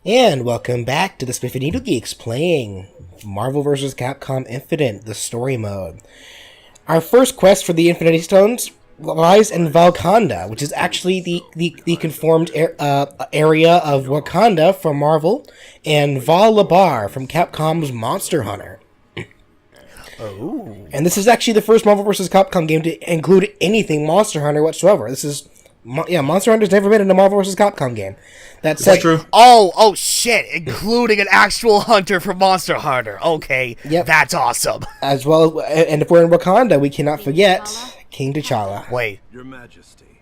And welcome back to the SpiffyNeedleGeeks playing Marvel vs. Capcom Infinite, the story mode. Our first quest for the Infinity Stones lies in Val Conda, which is actually the conformed area of Wakanda from Marvel, and Val Labar from Capcom's Monster Hunter. Oh. And this is actually the first Marvel vs. Capcom game to include anything Monster Hunter whatsoever. This is... Monster Hunter's never been in a Marvel vs. Capcom game. That's true. Oh shit! Including an actual hunter from Monster Hunter. Okay, yep. That's awesome. As well, and if we're in Wakanda, we cannot forget King T'Challa. Wait. Your Majesty,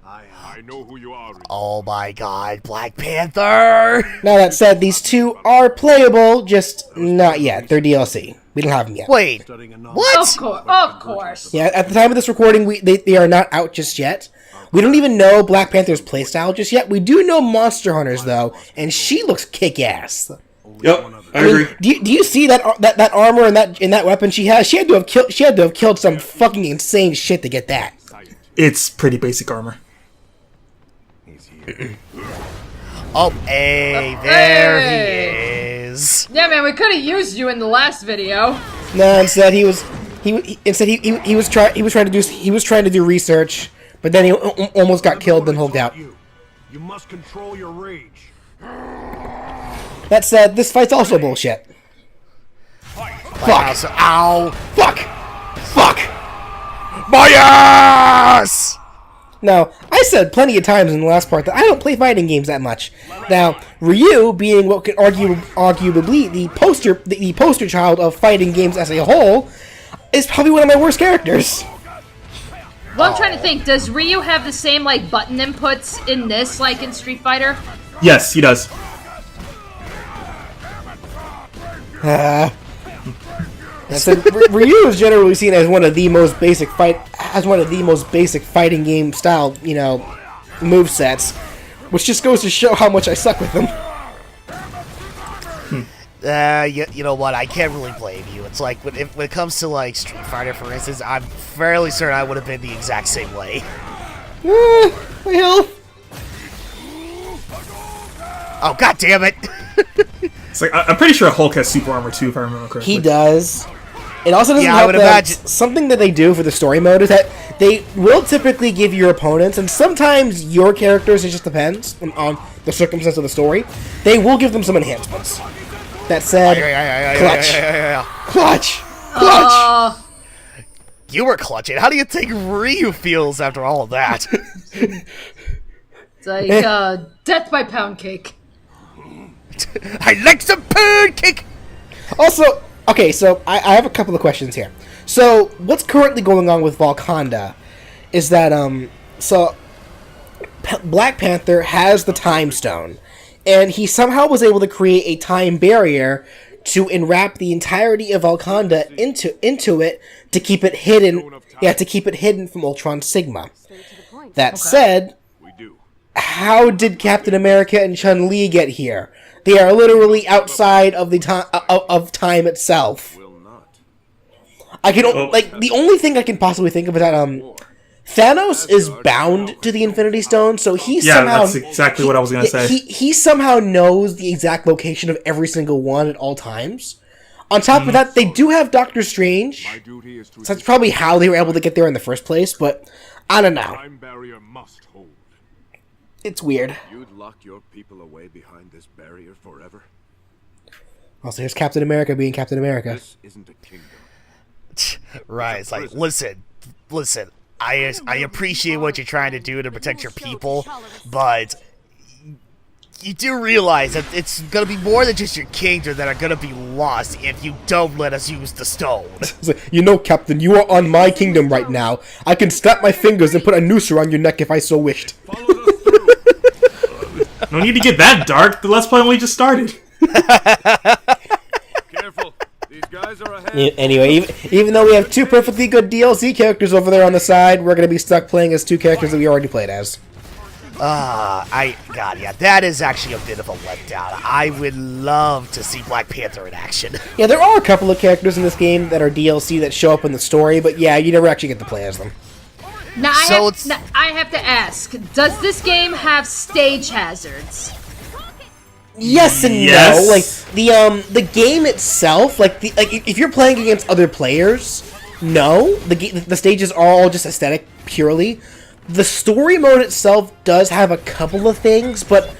I know who you are. Oh my God, Black Panther! Now that said, these two are playable, just not yet. They're DLC. We don't have them yet. Wait, what? Of course. Yeah, at the time of this recording, they are not out just yet. We don't even know Black Panther's playstyle just yet. We do know Monster Hunter's though, and she looks kick-ass. Yep, I agree. Do you see that armor and that weapon she has? She had to have killed some fucking insane shit to get that. It's pretty basic armor. Oh, hey, there he is. Yeah, man, we could have used you in the last video. No, instead he was trying to do research. But then he almost got killed, then hulked out. You must control your rage. That said, this fight's also bullshit. Fuck! Ow! Fuck! Fuck! My ass! Now, I said plenty of times in the last part that I don't play fighting games that much. Now, Ryu, being what could arguably the poster child of fighting games as a whole, is probably one of my worst characters. Well, I'm trying to think, does Ryu have the same, like, button inputs in this, like in Street Fighter? Yes, he does. Ryu is generally seen as one of the most basic fighting game style, move sets, which just goes to show how much I suck with them. You know what? I can't really blame you. It's like when it comes to like Street Fighter, for instance, I'm fairly certain I would have been the exact same way. My health. Oh, god damn it! It's like I'm pretty sure Hulk has super armor too, if I remember correctly. He does. It also doesn't I help would that imagine something that they do for the story mode is that they will typically give your opponents, and sometimes your characters, it just depends on the circumstance of the story, they will give them some enhancements. That said, clutch! You were clutching. How do you think Ryu feels after all of that? It's like, death by pound cake. I like some pound cake! Also, okay, so I have a couple of questions here. So, what's currently going on with Val Conda is that, Black Panther has the Time Stone, and he somehow was able to create a time barrier to enwrap the entirety of Val Conda into it to keep it hidden. Yeah, to keep it hidden from Ultron Sigma. That said, how did Captain America and Chun-Li get here? They are literally outside of the time itself. The only thing I can possibly think of is that Thanos is bound to the Infinity Stone, so that's exactly what I was gonna say. He somehow knows the exact location of every single one at all times. On top of that, they do have Doctor Strange, so that's probably how they were able to get there in the first place. But I don't know. It's weird. You'd lock your people away behind this barrier forever. Also, here's Captain America being Captain America. This isn't a kingdom. Right, it's like, listen. I appreciate what you're trying to do to protect your people, but you do realize that it's going to be more than just your kingdom that are going to be lost if you don't let us use the stone. Captain, you are on my kingdom right now. I can snap my fingers and put a noose around your neck if I so wished. No need to get that dark. The Let's Play only just started. Careful. These guys are ahead. Anyway, even though we have two perfectly good DLC characters over there on the side, we're going to be stuck playing as two characters that we already played as. That is actually a bit of a letdown. I would love to see Black Panther in action. Yeah, there are a couple of characters in this game that are DLC that show up in the story, but yeah, you never actually get to play as them. Now, I have to ask, does this game have stage hazards? Yes and Yes. no. Like the game itself, like if you're playing against other players, no. The stages are all just aesthetic purely. The story mode itself does have a couple of things, but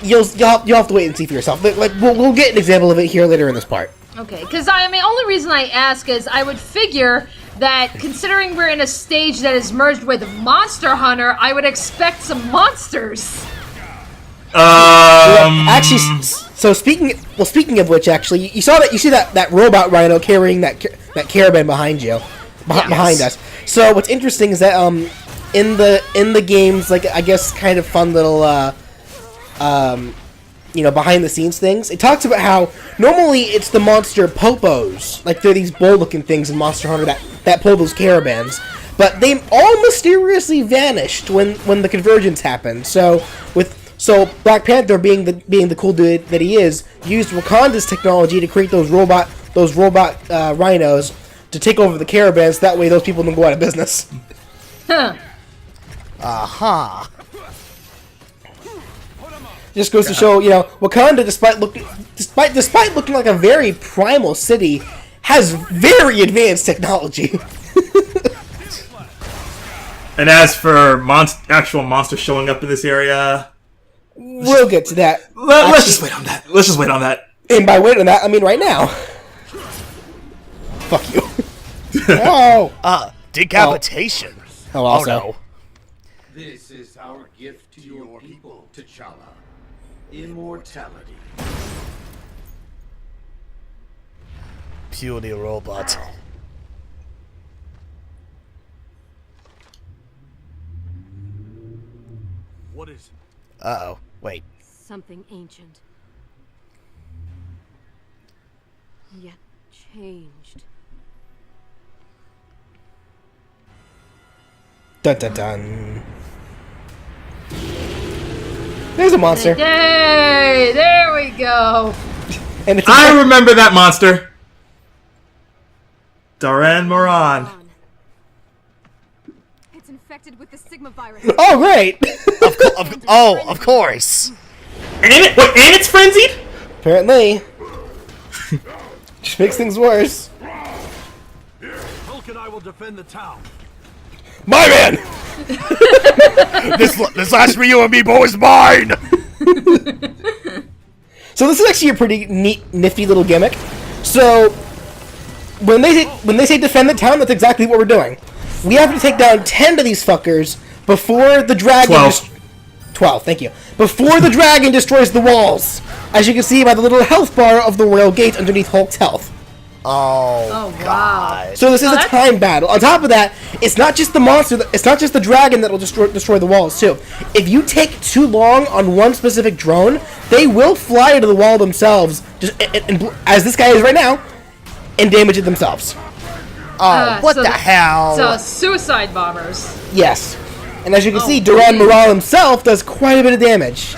you'll have to wait and see for yourself. Like we'll get an example of it here later in this part. Okay, because I mean, only reason I ask is I would figure that considering we're in a stage that is merged with Monster Hunter, I would expect some monsters. Actually, so speaking of which, actually, you see that robot rhino carrying that caravan behind you, behind us. So what's interesting is that in the game's, like, I guess kind of fun little behind the scenes things, it talks about how normally it's the monster popos, like they're these bull looking things in Monster Hunter that pull those caravans, but they all mysteriously vanished when the convergence happened. So Black Panther, being the cool dude that he is, used Wakanda's technology to create those robot rhinos to take over the caravans. That way, those people don't go out of business. Huh. Aha. Just goes to show, Wakanda, despite looking like a very primal city, has very advanced technology. And as for actual monsters showing up in this area, we'll get to that. Let's just wait on that. Let's just wait on that. And by waiting on that, I mean right now. Fuck you. Oh. Decapitation. Oh, also. Oh no. This is our gift to your people, T'Challa. Immortality. Puny robot. What is it? Uh-oh. Wait. Something ancient. Yet changed. Dun dun dun. There's a monster. Yay! There we go. And it's I remember that monster. Daran Moran. It's infected with the Sigma virus. Oh, great! Of course. And it's frenzied? Apparently. Just makes things worse. Hulk and I will defend the town. My man! This last for you and me, boy, is mine. So this is actually a pretty neat, nifty little gimmick. So when they say defend the town, that's exactly what we're doing. We have to take down 10 of these fuckers before the dragon. 12, thank you. Before the dragon destroys the walls, as you can see by the little health bar of the royal gate underneath Hulk's health. Oh Wow. So this is a time battle. On top of that, it's not just the monster. It's not just the dragon that will destroy the walls too. If you take too long on one specific drone, they will fly to the wall themselves, as this guy is right now, and damage it themselves. What the hell? So suicide bombers. Yes, and as you can see, Duran Morale himself does quite a bit of damage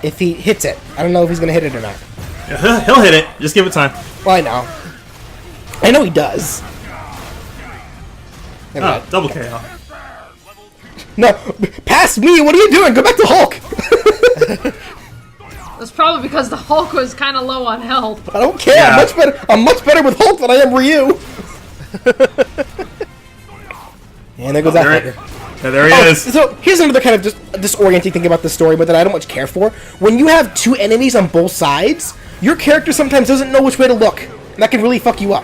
if he hits it. I don't know if he's gonna hit it or not. Yeah, he'll hit it. Just give it time. Well, I know he does. Oh, double KO. No, past me. What are you doing? Go back to Hulk. That's probably because the Hulk was kind of low on health. I don't care. Yeah. I'm much better with Hulk than I am Ryu. And there goes that fucker. Yeah, there he is. So here's another kind of just disorienting thing about the story, but that I don't much care for. When you have two enemies on both sides, your character sometimes doesn't know which way to look. And that can really fuck you up.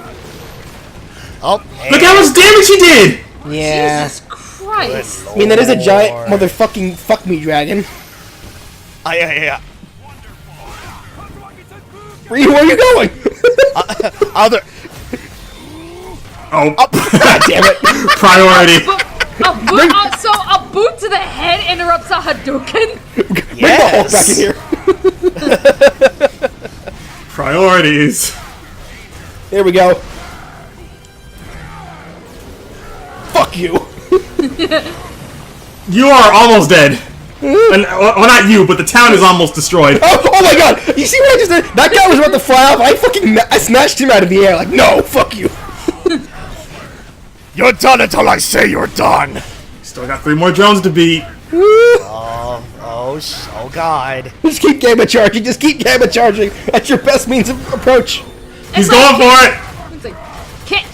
Oh, Look how much damage he did! Yeah. Jesus Christ. I mean, that is a giant motherfucking fuck me dragon. Yeah. Ryu, where are you going? Other. Oh, God damn it. priority. So a boot to the head interrupts a Hadouken? Bring the Hulk back in here. Priorities. There we go. Fuck you. You are almost dead. And, well, not you, but the town is almost destroyed. Oh my god! You see what I just did? That guy was about to fly off. I snatched him out of the air. Like, no, fuck you. You're done until I say you're done. Still got 3 more drones to beat. Oh Oh god. Just keep gamma charging. Just keep gamma charging. That's your best means of approach. He's going for it.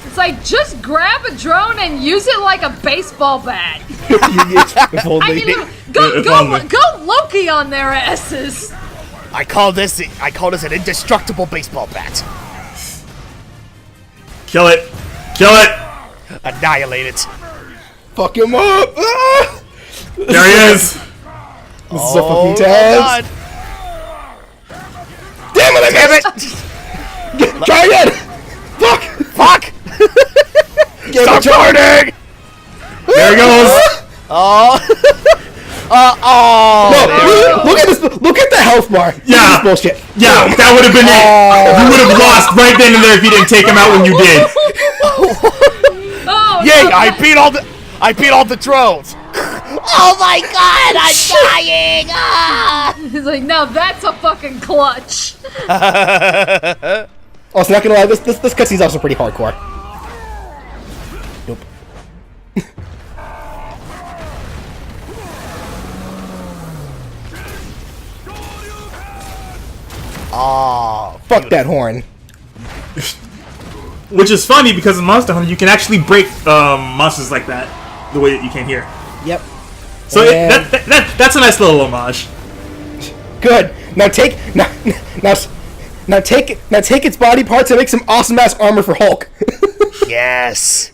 It's like just grab a drone and use it like a baseball bat. If only. I mean, If only. go Loki on their asses. I call this an indestructible baseball bat. Kill it. Kill it. Annihilate it. Fuck him up. Ah! There he is. This is a fucking test. Damn it! I Damn missed. it! Try again. Fuck. Fuck! Stop charging! There he goes. Oh. No, look at this. Look at the health bar. Yeah. This bullshit. Yeah, that would have been it. You would have lost right then and there if you didn't take him out when you did. Oh, Yay! no. I beat all the drones. Oh my god! I'm dying! Ah! He's like, now that's a fucking clutch. Also, not gonna lie, this cutscene's also pretty hardcore. Nope. Oh, Fuck that horn. Which is funny because in Monster Hunter you can actually break monsters like that the way that you can here. Yep. So And- that's a nice little homage. Good. Now take its body parts and make some awesome ass armor for Hulk. yes.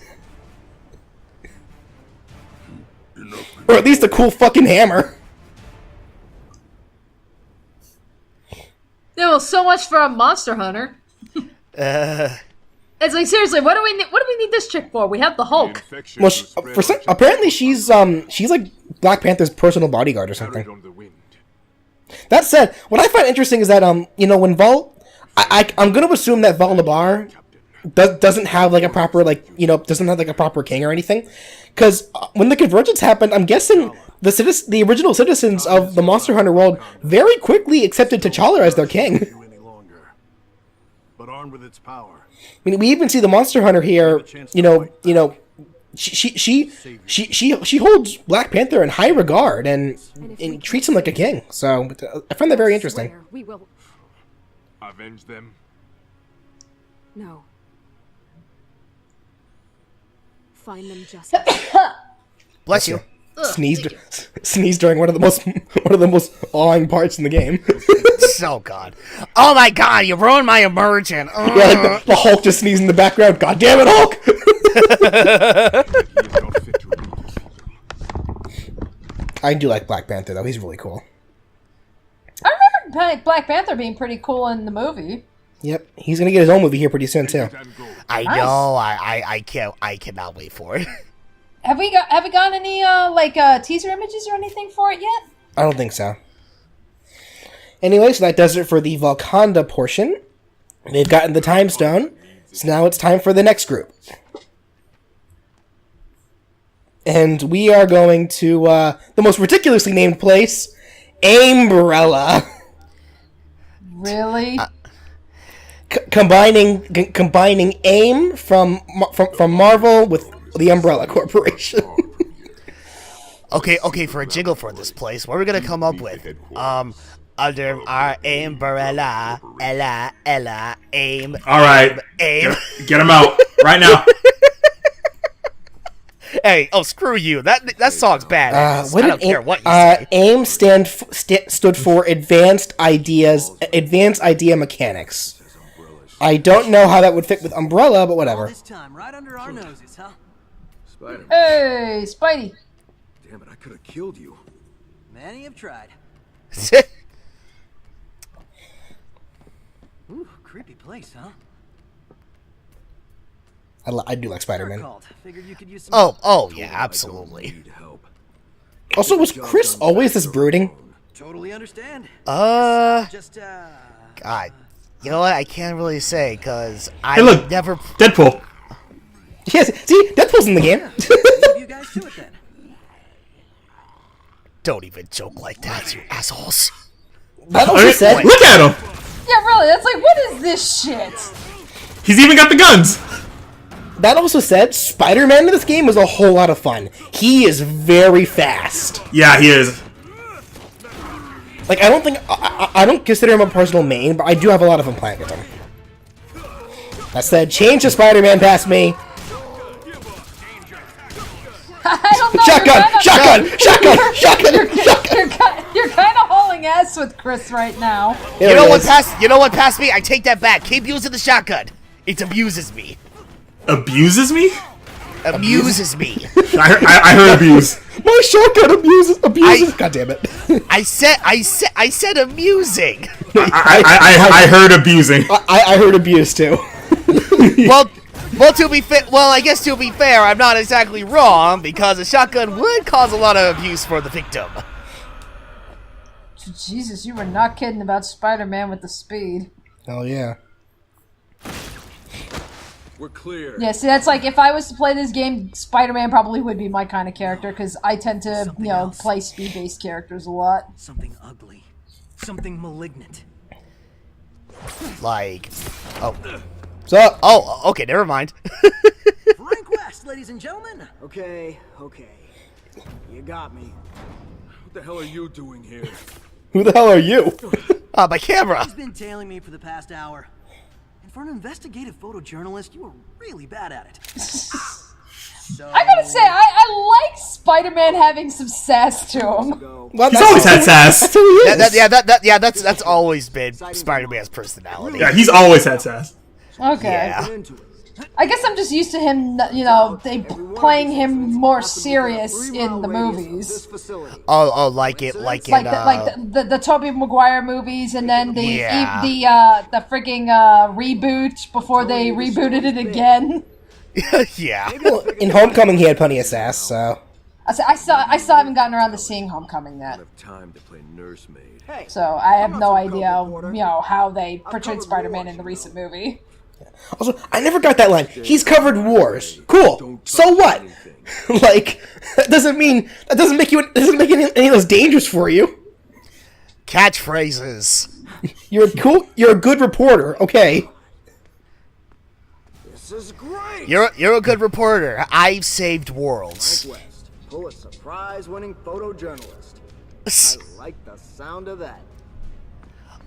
Or at least a cool fucking hammer. Yeah, well, so much for a Monster Hunter. It's like, seriously, what do we need this chick for? We have the Hulk. Well, apparently she's like Black Panther's personal bodyguard or something. That said, what I find interesting is that when I'm gonna assume that Val doesn't have like a proper doesn't have like a proper king or anything, because when the convergence happened, I'm guessing the original citizens of the Monster Hunter world very quickly accepted T'Challa as their king. But armed with its power, I mean, we even see the Monster Hunter here. She holds Black Panther in high regard and treats him like a king. So I find that very interesting. Swear we will. avenge them. No. Find them justice. Bless you. Sneezed during one of the most awing parts in the game. So god. Oh my god! You ruined my immersion. Yeah, like the Hulk just sneezed in the background. God damn it, Hulk! I do like Black Panther though. He's really cool. I remember Black Panther being pretty cool in the movie. Yep, he's gonna get his own movie here pretty soon too. I know. I can't. I cannot wait for it. Have we gotten any teaser images or anything for it yet? I don't think so. Anyway, so that does it for the Val Conda portion. They've gotten the time stone, so now it's time for the next group. And we are going to the most ridiculously named place, Umbrella. Really? Combining AIM from Marvel with the Umbrella Corporation. Okay. For a jingle for this place, what are we gonna come up with? Under our umbrella, Ella, aim. All right, aim. get him out right now. Hey, screw you. That song's bad. I don't care what you say. AIM stood for Advanced Idea Mechanics. I don't know how that would fit with Umbrella, but whatever. This time, right under our noses, huh? Spider-Man. Hey, Spidey. Damn it, I could have killed you. Many have tried. Ooh, creepy place, huh? I do like Spider-Man. Figured you could use some Oh yeah, absolutely. Need help. Also, was Chris always this brooding? Totally understand. God. Just You know what? I can't really say because I Hey, look, never. Deadpool. Yes, see, Deadpool's in the game. leave you guys to it then. Don't even joke like that, you assholes. That also said, Look at him. Yeah, really. That's like, what is this shit? He's even got the guns. that also said, Spider-Man in this game is a whole lot of fun. He is very fast. Yeah, he is. Like, I don't think I don't consider him a personal main, but I do have a lot of fun playing with him. That said, change to Spider-Man past me. I don't know. Shotgun! You're kind of hauling ass with Chris right now. You know what past me? I take that back. Keep using the shotgun. It abuses me. Abuses me? Amuses me. I heard abuse. My shotgun abuses. God damn it! I said amusing. I heard abusing. I heard abuse too. Well, to be fair, I guess to be fair, I'm not exactly wrong because a shotgun would cause a lot of abuse for the victim. Jesus, you were not kidding about Spider-Man with the speed. Oh yeah. We're clear. Yeah, see, that's like, if I was to play this game, Spider-Man probably would be my kind of character, because I tend to, play speed-based characters a lot. Something ugly. Something malignant. Like, oh. What's up? Oh, okay, never mind. Frank West, ladies and gentlemen. Okay. You got me. What the hell are you doing here? Who the hell are you? My camera. He's been tailing me for the past hour. And for an investigative photojournalist, you were really bad at it. So... I gotta say, I like Spider-Man having some sass to him. Well, He's always had sass. That's who he is. That's always been Spider-Man's personality. Yeah, he's always had sass. Okay. Yeah. I guess I'm just used to him, they playing him more serious in the movies. Oh, Like the Tobey Maguire movies, and then the freaking reboot before they rebooted it again. Yeah. Well, in Homecoming, he had plenty of sass. So I still haven't gotten around to seeing Homecoming yet. Time to play nursemaid. So I have no idea, how they portrayed Spider-Man in the recent movie. also, I never got that line. He's covered wars. Cool. So what? Like, that doesn't make any less dangerous for you. Catchphrases. You're a good reporter. Okay. This is great. You're a good reporter. I've saved worlds. Frank West, Pulitzer Prize-winning photojournalist. I like the sound of that.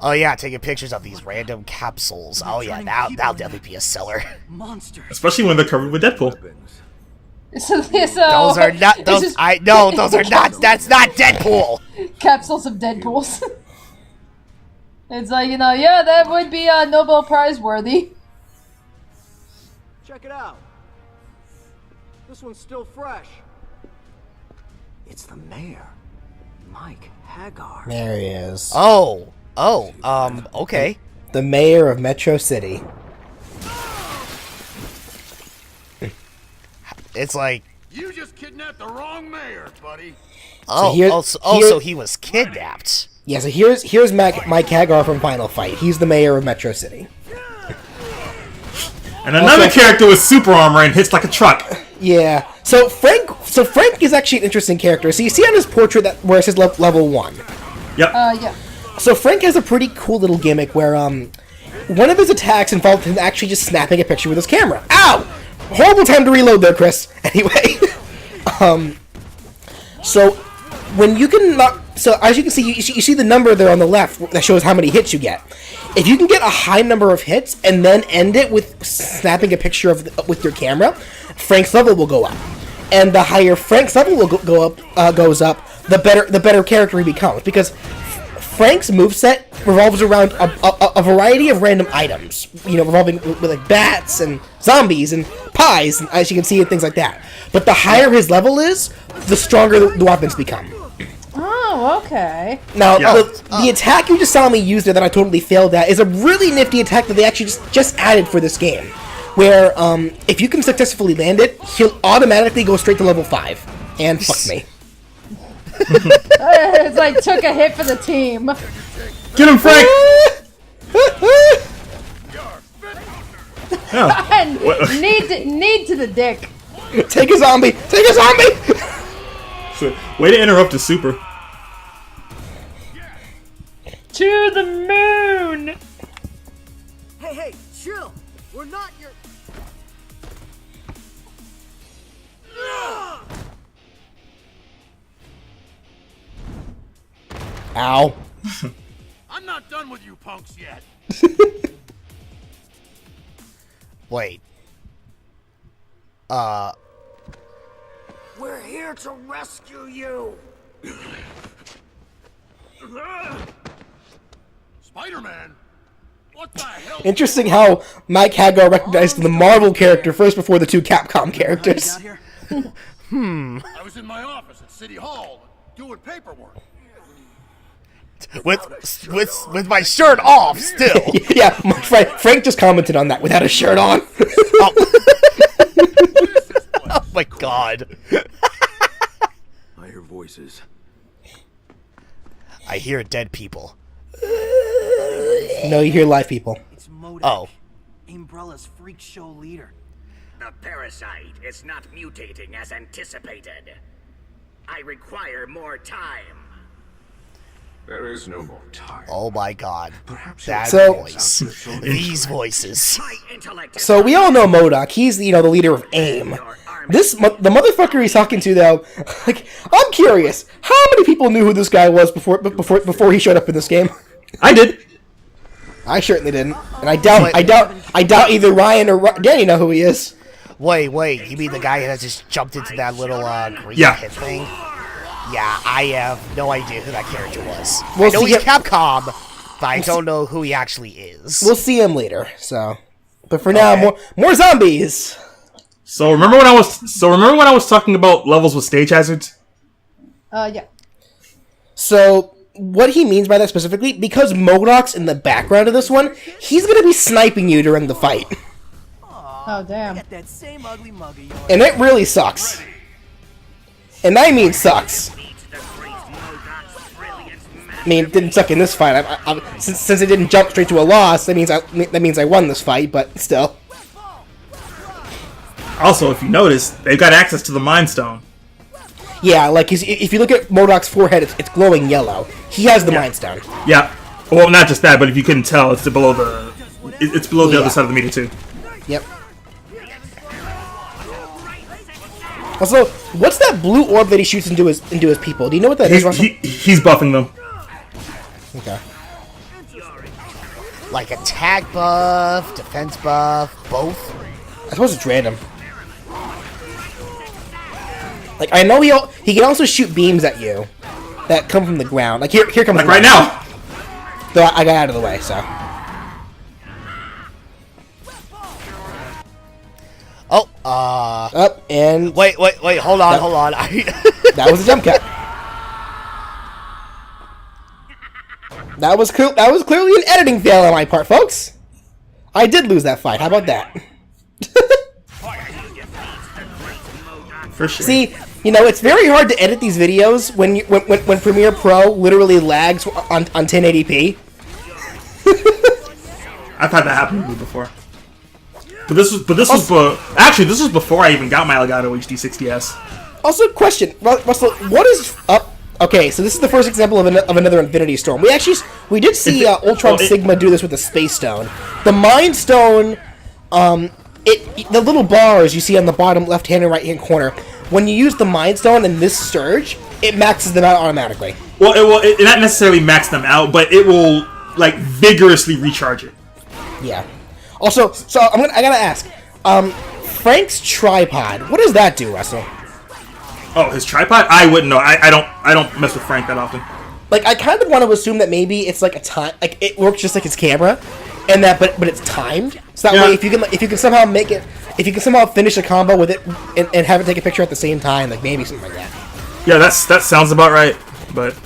Oh yeah, taking pictures of these random capsules. Oh yeah, that'll definitely be a seller. Monster. Especially when they're covered with Deadpool. Those are not. Those are not. That's not Deadpool. Capsules of Deadpools. It's like, that would be Nobel Prize worthy. Check it out. This one's still fresh. It's the mayor, Mike Hagar. There he is. Okay. The mayor of Metro City. It's like, You just kidnapped the wrong mayor, buddy. so he was kidnapped. Yeah, so here's Mike Hagar from Final Fight. He's the mayor of Metro City. And another character with super armor and hits like a truck. Yeah. So Frank is actually an interesting character. So you see on his portrait where it says level 1. Yep. Yeah. So Frank has a pretty cool little gimmick where one of his attacks involved him actually just snapping a picture with his camera. Ow! Horrible time to reload there, Chris. Anyway, so when you can so as you can see, you see the number there on the left that shows how many hits you get. If you can get a high number of hits and then end it with snapping a picture with your camera, Frank's level will go up. And the higher Frank's level will goes up, the better character he becomes, because Frank's moveset revolves around a variety of random items, revolving with like bats and zombies and pies, and as you can see, and things like that. But the higher his level is, the stronger the weapons become. Oh, okay. Now, the attack you just saw me use there that I totally failed at is a really nifty attack that they actually just added for this game, where if you can successfully land it, he'll automatically go straight to level 5. And fuck me. It's like took a hit for the team. Get him, Frank! Need to the dick. Take a zombie! Take a zombie! So, way to interrupt the super. To the moon! Hey, chill! We're not your... Ow. I'm not done with you punks yet. Wait. We're here to rescue you. Spider-Man? What the hell? Interesting how Mike Hagar recognized the Marvel character first before the two Capcom characters. I was in my office at City Hall doing paperwork. With my shirt off still. Yeah, Frank just commented on that without a shirt on. Oh my god. I hear voices. I hear dead people. No, you hear live people. It's M.O.D.O.K, Oh. Umbrella's freak show leader. The parasite is not mutating as anticipated. I require more time. There is no more time. Oh my god. Perhaps That So- voice. These voices. My intellect is So we all know M.O.D.O.K. He's the leader of AIM. The motherfucker he's talking to though, like, I'm curious, how many people knew who this guy was before he showed up in this game? I did. I certainly didn't, and I doubt either Ryan or Danny know who he is. Wait, you mean the guy that just jumped into that little green Yeah. pit thing? Yeah, I have no idea who that character was. We'll I know see he's him- Capcom, but I don't know who he actually is. We'll see him later. So, but for now, Okay. more zombies. So remember when I was talking about levels with stage hazards? Yeah. So what he means by that specifically, because M.O.D.O.K's in the background of this one, he's gonna be sniping you during the fight, Oh, damn. Got that same ugly mug of yours. and it really sucks. And I mean sucks. I mean, it didn't suck in this fight. Since it didn't jump straight to a loss, that means I won this fight. But still, Also, if you notice, they've got access to the Mind Stone. yeah. Like if you look at M.O.D.O.K's forehead, it's glowing yellow. He has the Mind Stone. Yeah. Well, not just that, but if you couldn't tell, it's below the other side of the meter too. Yep. Also, what's that blue orb that he shoots into his people? Do you know what that is, Russell? He's buffing them. Okay. Like attack buff, defense buff, both. I suppose it's random. Like, I know he can also shoot beams at you that come from the ground. Like, here comes Like the right now. Though I got out of the way, so. Oh, Up, and wait, hold on. that was a jump cut. That was clearly an editing fail on my part, folks. I did lose that fight. How about that? For sure. See, it's very hard to edit these videos when Premiere Pro literally lags on 1080p. I've had that happen to me before. But this was before I even got my Elgato HD 60s. Also, question, Russell, what is up? Okay, so this is the first example of another Infinity Storm. We did see Ultron Sigma do this with the Space Stone. The Mind Stone, the little bars you see on the bottom left-hand and right-hand corner. When you use the Mind Stone and this Surge, it maxes them out automatically. Well, it not necessarily max them out, but it will like vigorously recharge it. Yeah. Also, so I gotta ask, Frank's tripod. What does that do, Russell? Oh, his tripod? I wouldn't know. I don't mess with Frank that often. Like, I kind of want to assume that maybe it's like a time, like it works just like his camera, and that, but it's timed. So that way, if you can somehow make it, if you can somehow finish a combo with it and have it take a picture at the same time, like maybe something like that. Yeah, that sounds about right. But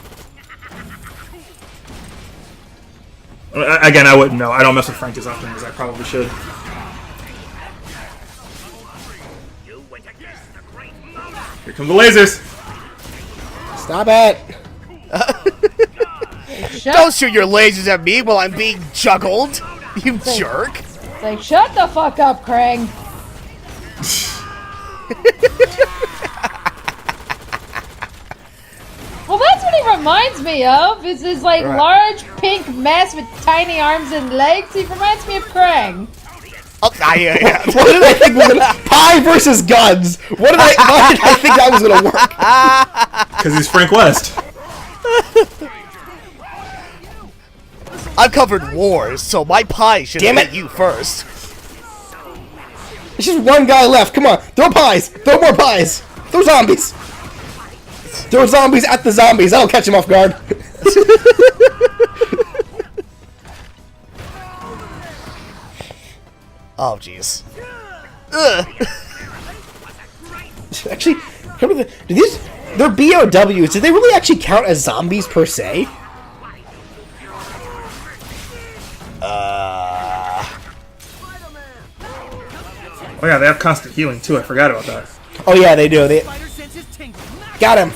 again, I wouldn't know. I don't mess with Frank as often as I probably should. Here come the lasers. Stop it! Don't shoot your lasers at me while I'm being juggled, you jerk. It's like, shut the fuck up, Krang. Well, that's what he reminds me of. Is his like large pink mess with tiny arms and legs. He reminds me of Krang. Oh, yeah. What did I think was gonna pie versus guns? Why did I think that was gonna work? Because he's Frank West. I've covered wars, so my pie should Damn hit it. you first. There's just one guy left. Come on, throw pies. Throw more pies. Throw zombies. Throw zombies at the zombies. That'll catch him off guard. Oh, jeez. Actually, do these? They're BOWs. Do they really actually count as zombies per se? Oh yeah, they have constant healing too. I forgot about that. Oh yeah, they do. They got him.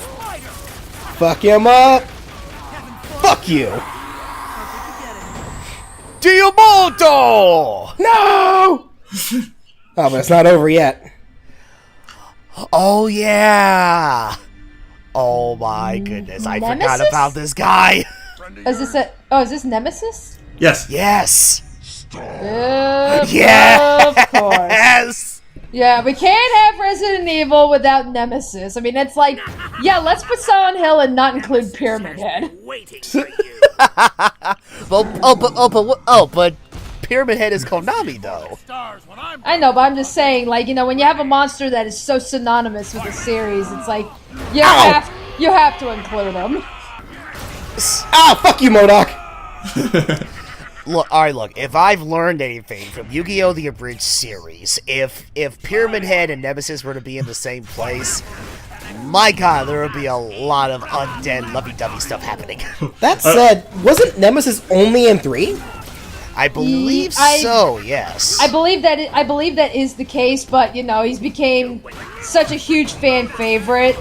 Fuck him up. Fuck you. Diamoto! No. Oh, but it's not over yet. Oh yeah! Oh my goodness, I forgot Nemesis? about this guy! Is this a? Oh, is this Nemesis? Yes. Yes! Of course. Yes! Yeah, we can't have Resident Evil without Nemesis. I mean, it's like, yeah, let's put Silent Hill and not include Pyramid Head. Waiting for you. But Pyramid Head is Konami though. I know, but I'm just saying, like, you know, when you have a monster that is so synonymous with the series, it's like you have to include them. Ah, fuck you, M.O.D.O.K. Look, alright, look, if I've learned anything from Yu-Gi-Oh! The Abridged series, if Pyramid Head and Nemesis were to be in the same place, my god, there would be a lot of undead lovey-dovey stuff happening. That said, wasn't Nemesis only in 3? I believe so, yes. I believe that is the case, but you know, he's became such a huge fan favorite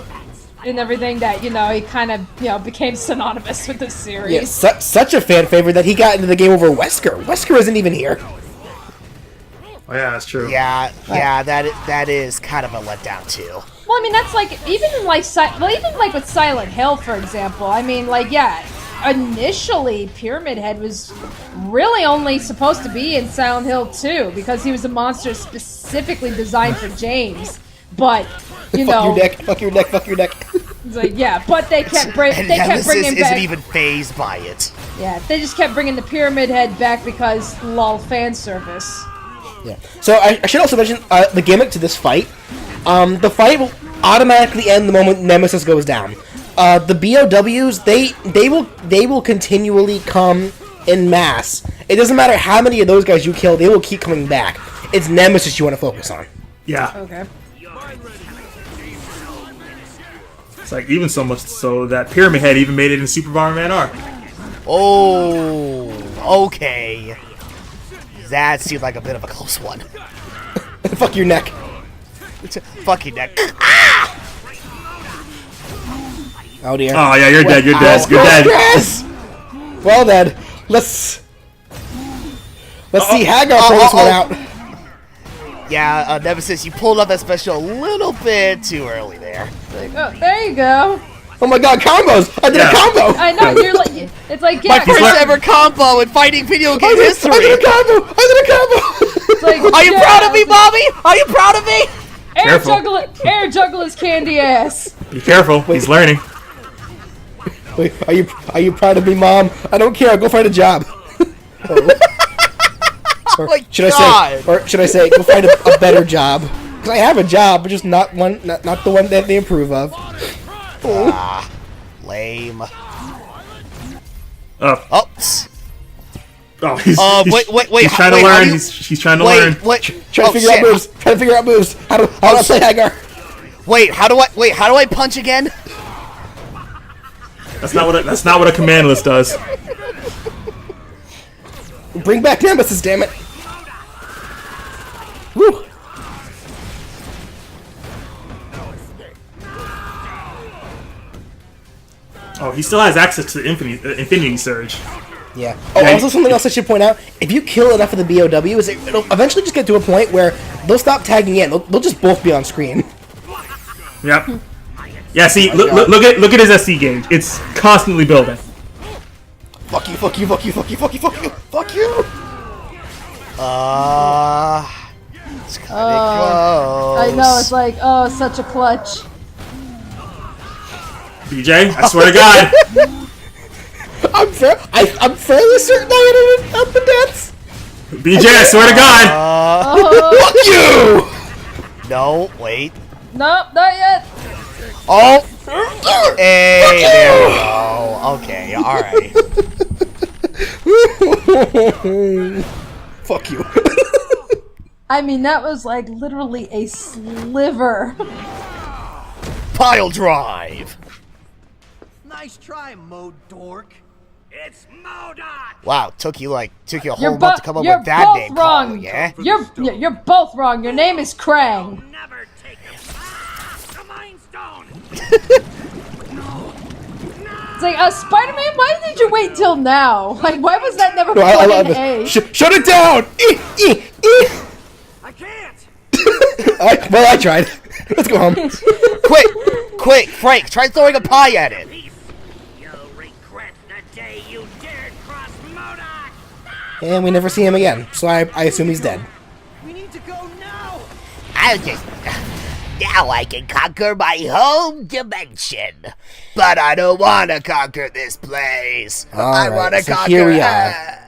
and everything that, you know, he kind of, you know, became synonymous with the series. Yeah, such a fan favorite that he got into the game over Wesker. Wesker isn't even here. Oh yeah, that's true. Yeah, that is kind of a letdown too. Well, I mean, that's like even with Silent Hill, for example. I mean, like, yeah, initially Pyramid Head was really only supposed to be in Silent Hill 2 because he was a monster specifically designed for James. But you know, fuck your neck, fuck your neck, fuck your neck. It's like, yeah, but they kept bringing Nemesis back. isn't even phased by it. Yeah, they just kept bringing the Pyramid Head back because lol fan service. Yeah. So I should also mention the gimmick to this fight. The fight will automatically end the moment Nemesis goes down. The BOWs they will continually come in mass. It doesn't matter how many of those guys you kill; they will keep coming back. It's Nemesis you want to focus on. Yeah. Okay. It's like even so much so that Pyramid Head even made it in Super Bomberman R. Oh, okay. That seemed like a bit of a close one. Fuck your neck. Fuck your neck. Oh dear. Oh yeah, you're dead. You're dead. You're dead. Yes! Well then, let's see Hagar pull this one out. Yeah, Nemesis, you pulled up that special a little bit too early there. Like, oh, there you go. Oh my god, combos! I did a combo! I know, you're like, it's like, yeah. My first ever combo in fighting video game history! I did a combo! I did a combo! It's like, Are you proud of me, Bobby? Are you proud of me? Air juggle his candy ass. Be careful. He's learning. Wait, are you proud of me, Mom? I don't care. I'll go find a job. Or should I say, go find a better job? Because I have a job, but just not the one that they approve of. Lame. Oh, he's wait, trying to learn. He's trying to learn. Trying to figure out moves. How do I play Hagar? Wait, how do I punch again? That's not what a command list does. Bring back Nemesis, damn it! Woo! Oh, he still has access to the Infinity Surge. Yeah. Oh, also something else I should point out. If you kill enough of the BOWs, it'll eventually just get to a point where they'll stop tagging in. They'll just both be on screen. Yep. Yeah, see, look at his SC gauge. It's constantly building. Fuck you, fuck you, fuck you, fuck you, fuck you, fuck you, fuck you! It's kinda close. I know, it's like, oh, such a clutch. BJ, I swear to God. I'm fairly certain I ended up in deaths. BJ, I swear to God. Fuck you! No, wait. Nope, not yet. Oh! Hey, there we go. Okay, alright. Fuck you. I mean, that was like literally a sliver. Pile drive! Nice try, M.O.D.O.K. It's M.O.D.O.K. Wow, took you a You're whole month to come up you're with that both name, wrong. Paul, yeah? You're both wrong. Your name is Krang. Never take the Mind Stone. It's like, Spider-Man, why did you wait till now? Like, why was that never No, I love plan A? this. Shut it down! I can't. Well, I tried. Let's go home. Quick, Frank, try throwing a pie at it. You'll regret the day you dared cross M.O.D.O.K. And we never see him again, so I assume he's dead. We need to go now. Now I can conquer my home dimension. But I don't want to conquer this place. I want to conquer... Here we are.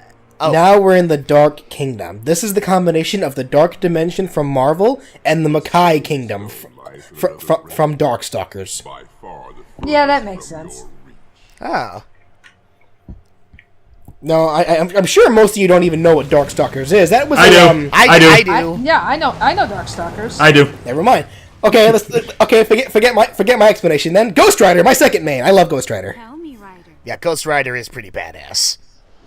Now we're in the Dark Kingdom. This is the combination of the Dark Dimension from Marvel and the M.O.D.O.K Kingdom from Darkstalkers. Yeah, that makes sense. Oh. No, I'm sure most of you don't even know what Darkstalkers is. That was I do. I do. Yeah, I know Darkstalkers. I do. Never mind. Okay, forget my explanation then. Ghost Rider, my second main. I love Ghost Rider. Tell me, Ryder. Yeah, Ghost Rider is pretty badass.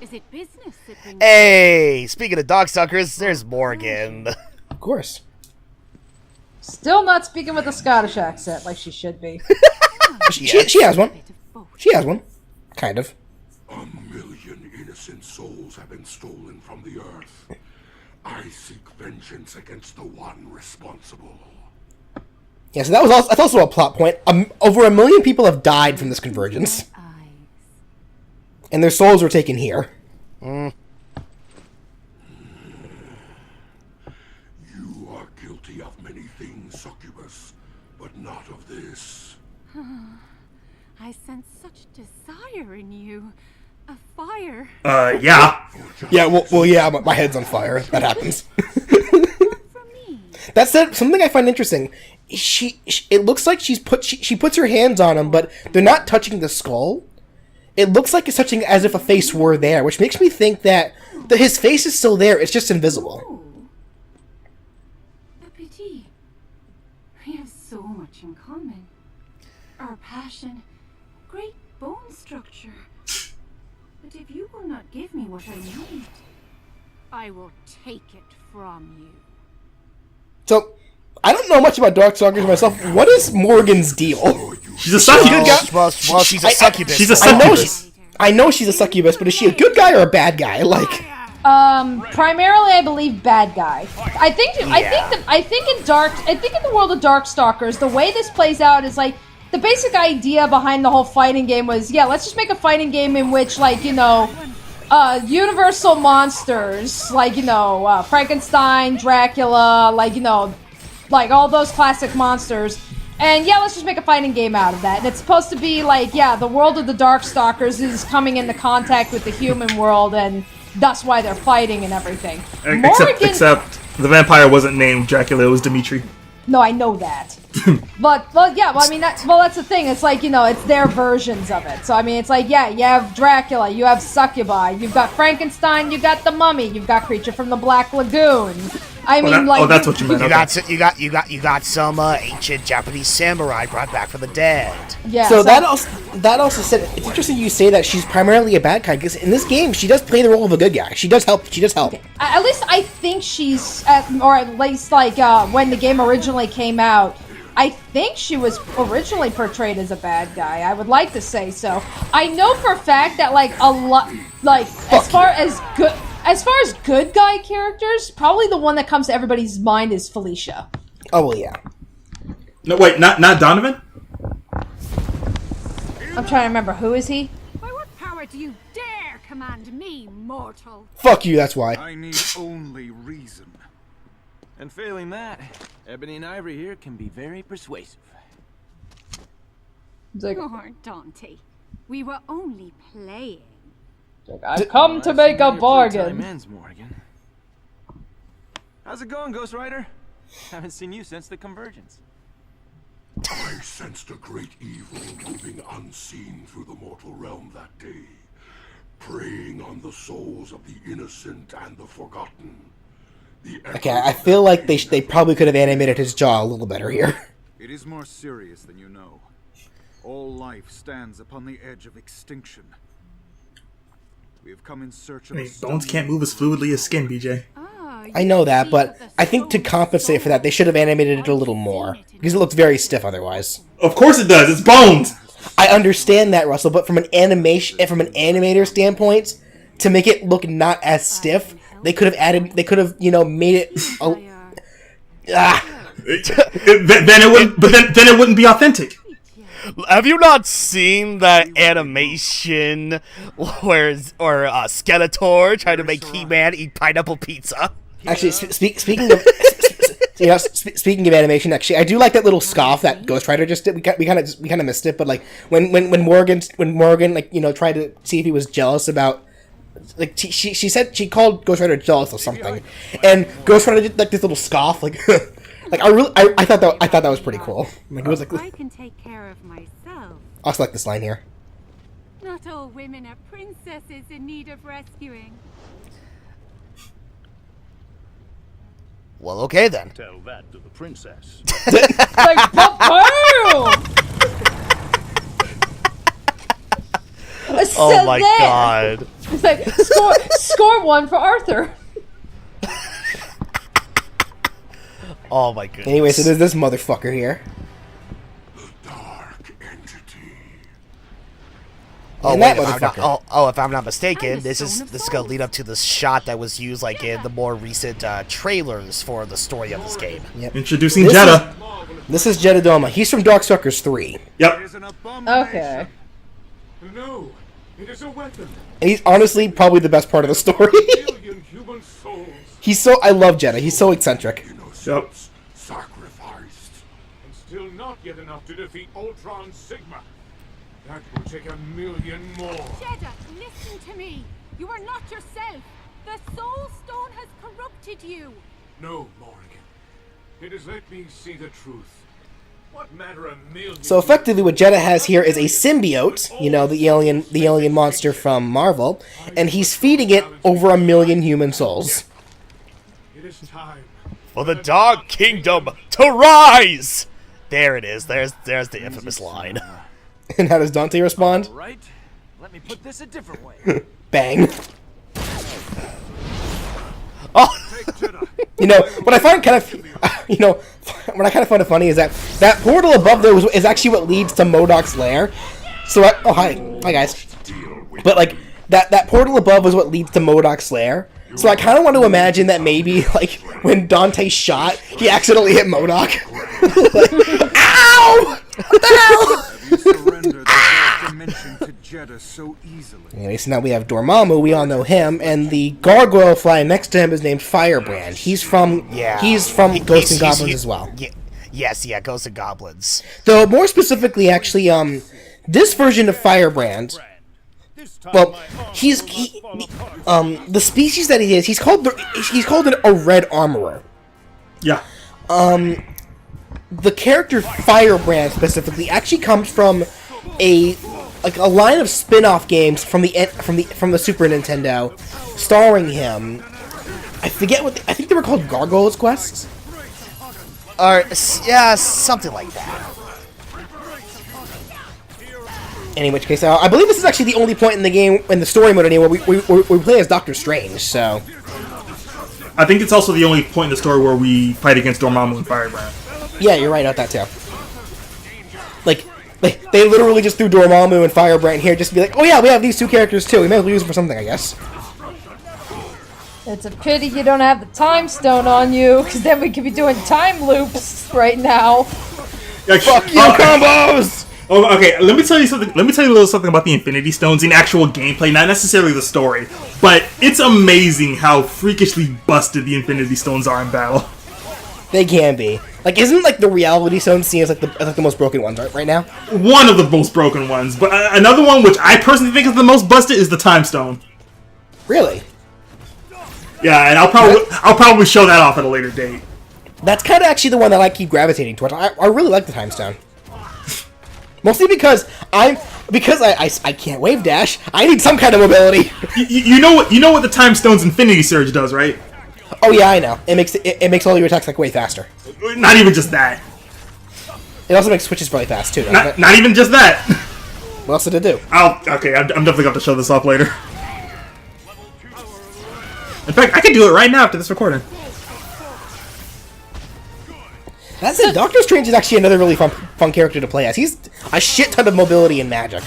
Is it business that brings Hey, speaking of Darkstalkers, there's Morgan. Of course. Still not speaking with a Scottish accent like she should be. She has one. She has one. Kind of. 1,000,000 innocent souls have been stolen from the earth. I seek vengeance against the one responsible. Yeah, so that's also a plot point. Over 1 million people have died from this convergence. And their souls were taken here. You are guilty of many things, Succubus, but not of this. I sense such desire in you. A fire. Yeah. Yeah, well, yeah, my head's on fire. That happens. That said, something I find interesting. It looks like she puts her hands on him, but they're not touching the skull. It looks like it's touching as if a face were there, which makes me think that his face is still there. It's just invisible. A pity. We have so much in common. Our passion, great bone structure. But if you will not give me what I need, I will take it from you. So, I don't know much about Darkstalkers myself. What is Morgan's deal? She's a succubus. Well, she's a succubus. She's a succubus. I know she's a succubus, but is she a good guy or a bad guy? Like, Primarily, I believe bad guy. I think in the world of Darkstalkers, the way this plays out is like the basic idea behind the whole fighting game was, yeah, let's just make a fighting game in which, like, you know, universal monsters, like, you know, Frankenstein, Dracula, like, you know, like all those classic monsters. And yeah, let's just make a fighting game out of that. And it's supposed to be like, yeah, the world of the Darkstalkers is coming into contact with the human world, and that's why they're fighting and everything. Except the vampire wasn't named Dracula, it was Dimitri. No, I know that. but yeah, well, I mean, that's the thing. It's like, you know, it's their versions of it. So, I mean, it's like, yeah, you have Dracula, you have Succubi, you've got Frankenstein, you got the Mummy, you've got Creature from the Black Lagoon. I mean, that's what you meant. You got some ancient Japanese samurai brought back from the dead. Yeah. so that also said, it's interesting you say that she's primarily a bad guy, because in this game she does play the role of a good guy. She does help. Okay. At least I think she's, or at least like when the game originally came out, I think she was originally portrayed as a bad guy. I would like to say so. I know for a fact that like a lot, like as far as good guy characters, probably the one that comes to everybody's mind is Felicia. Oh well, yeah. No, wait, not Donovan? I'm trying to remember, who is he? By what power do you dare command me, mortal? Fuck you. That's why. I need only reason. And failing that, Ebony and Ivory here can be very persuasive. It's like, Poor Dante. We were only playing. I've come to make a bargain. Ends, Morgan. How's it going, Ghost Rider? Haven't seen you since the Convergence. I sensed a great evil moving unseen through the mortal realm that day, preying on the souls of the innocent and the forgotten. Okay, I feel like they probably could have animated his jaw a little better here. It is more serious than you know. All life stands upon the edge of extinction. We have come in search of Bones can't move as fluidly as skin, BJ. I know that, but I think to compensate for that, they should have animated it a little more. Because it looks very stiff otherwise. Of course it does, it's Bones! I understand that, Russell, but from an animator standpoint, to make it look not as stiff, they could have, you know, made it then it wouldn't be authentic. Have you not seen that animation where Skeletor tried to make He-Man eat pineapple pizza? Actually, speaking of speaking of animation, actually, I do like that little scoff that Ghost Rider just did. We kind of missed it, but like when Morgan like, you know, tried to see if he was jealous about, like, she said she called Ghost Rider jealous of something, and Ghost Rider did like this little scoff, like like I thought that was pretty cool. Like, it was like, I can take care of myself. I'll select this line here. Not all women are princesses in need of rescuing. Well, okay then. Tell that to the princess. Like, boom! Oh my god. It's like, score one for Arthur. Oh my goodness. Anyway, so there's this motherfucker here. The dark entity. Oh, And wait, that if I'm not mistaken, this is gonna lead up to the shot that was used like in the more recent trailers for the story of this game. Yep. Introducing Jeddah. This is Jeddah Doma. He's from Darkstalkers 3. Yep. Okay. No, it is a weapon. And he's honestly probably the best part of the story. Human souls. I love Jeddah. He's so eccentric. Yep. Sacrificed. And still not yet enough to defeat Ultron Sigma. That will take 1,000,000 more. Jeddah, listen to me. You are not yourself. The Soul Stone has corrupted you. No, Morgan. It has let me see the truth. What matter 1,000,000? So effectively, what Jeddah has here is a symbiote, you know, the alien monster from Marvel, and he's feeding it over 1,000,000 human souls. It is time For the Dark Kingdom to rise! There it is. There's the infamous line. And how does Dante respond? All right. Let me put this a different way. Bang. Oh! You know, what I find kind of, what I kind of find it funny is that portal above there is actually what leads to M.O.D.O.K's lair. So, hi guys. But like that portal above is what leads to M.O.D.O.K's lair. So I kind of want to imagine that maybe like when Dante shot, he accidentally hit M.O.D.O.K. Like, ow! What the hell? You surrendered the dark dimension to Jeddah so easily. Anyway, so now we have Dormammu, we all know him, and the gargoyle flying next to him is named Firebrand. He's from Ghosts and Goblins as well. Yes, Ghosts and Goblins. Though more specifically, actually, this version of Firebrand, well, the species that he is, he's called a red armorer. Yeah. The character Firebrand specifically actually comes from a line of spin-off games from the Super Nintendo, starring him. I forget I think they were called Gargoyles Quests. Or yeah, something like that. In which case, I believe this is actually the only point in the game, in the story mode anyway, where we play as Doctor Strange. So I think it's also the only point in the story where we fight against Dormammu and Firebrand. yeah, you're right about that too. Like they literally just threw Dormammu and Firebrand here just to be like, oh yeah, we have these two characters too. We may as well use them for something, I guess. It's a pity you don't have the time stone on you, because then we could be doing time loops right now. Fuck you, combos! Oh, okay. Let me tell you something. Let me tell you a little something about the Infinity Stones in actual gameplay, not necessarily the story. But it's amazing how freakishly busted the Infinity Stones are in battle. They can be. Like, isn't like the Reality Stone seen as like the most broken ones right now? One of the most broken ones, but another one which I personally think is the most busted is the Time Stone. Really? Yeah, and I'll probably show that off at a later date. That's kind of actually the one that I keep gravitating towards. I really like the time stone. Mostly because I can't wave dash. I need some kind of mobility. You know what the time stone's Infinity Surge does, right? Oh yeah, I know. It makes all your attacks like way faster. Not even just that. It also makes switches really fast too. Not even just that. What else did it do? Okay, I'm definitely going to show this off later. In fact, I could do it right now after this recording. That's it. Doctor Strange is actually another really fun character to play as. He's a shit ton of mobility and magic.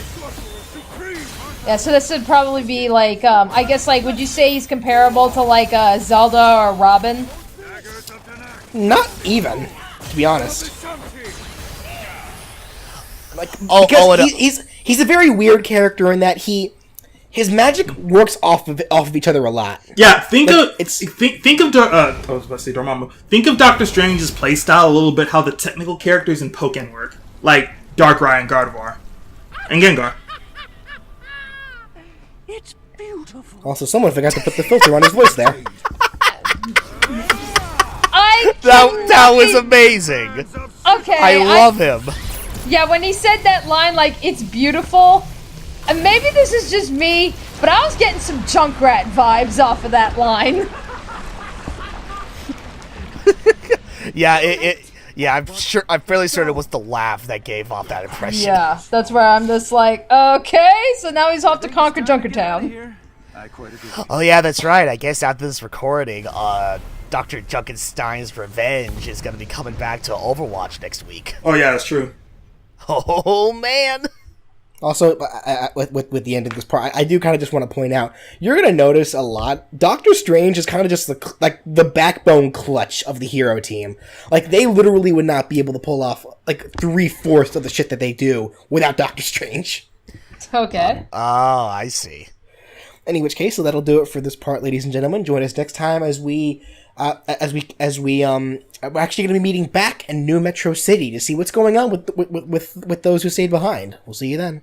Yeah, so this would probably be like, I guess, like, would you say he's comparable to, like, Zelda or Robin? Not even, to be honest. Like, he's a very weird character in that his magic works off of each other a lot. Yeah, think of Doctor Strange's playstyle a little bit, how the technical characters in Pokken work, like Darkrai and Gardevoir, and Gengar. It's beautiful. Also, someone forgot to put the filter on his voice there. That was amazing. Okay, I love him. Yeah, when he said that line, like, it's beautiful, and maybe this is just me, but I was getting some Junkrat vibes off of that line. Yeah, I'm fairly certain it was the laugh that gave off that impression. Yeah, that's where I'm just like, okay, so now he's off to conquer Junkertown. Oh yeah, that's right. I guess after this recording, Dr. Junkenstein's Revenge is going to be coming back to Overwatch next week. Oh yeah, that's true. Oh man. Also, with the end of this part, I do kind of just want to point out, you're going to notice a lot, Doctor Strange is kind of just the backbone clutch of the hero team. Like, they literally would not be able to pull off, like, 3/4 of the shit that they do without Doctor Strange. Okay. Oh, I see. In which case, so that'll do it for this part, ladies and gentlemen. Join us next time as we're actually going to be meeting back in New Metro City to see what's going on with those who stayed behind. We'll see you then.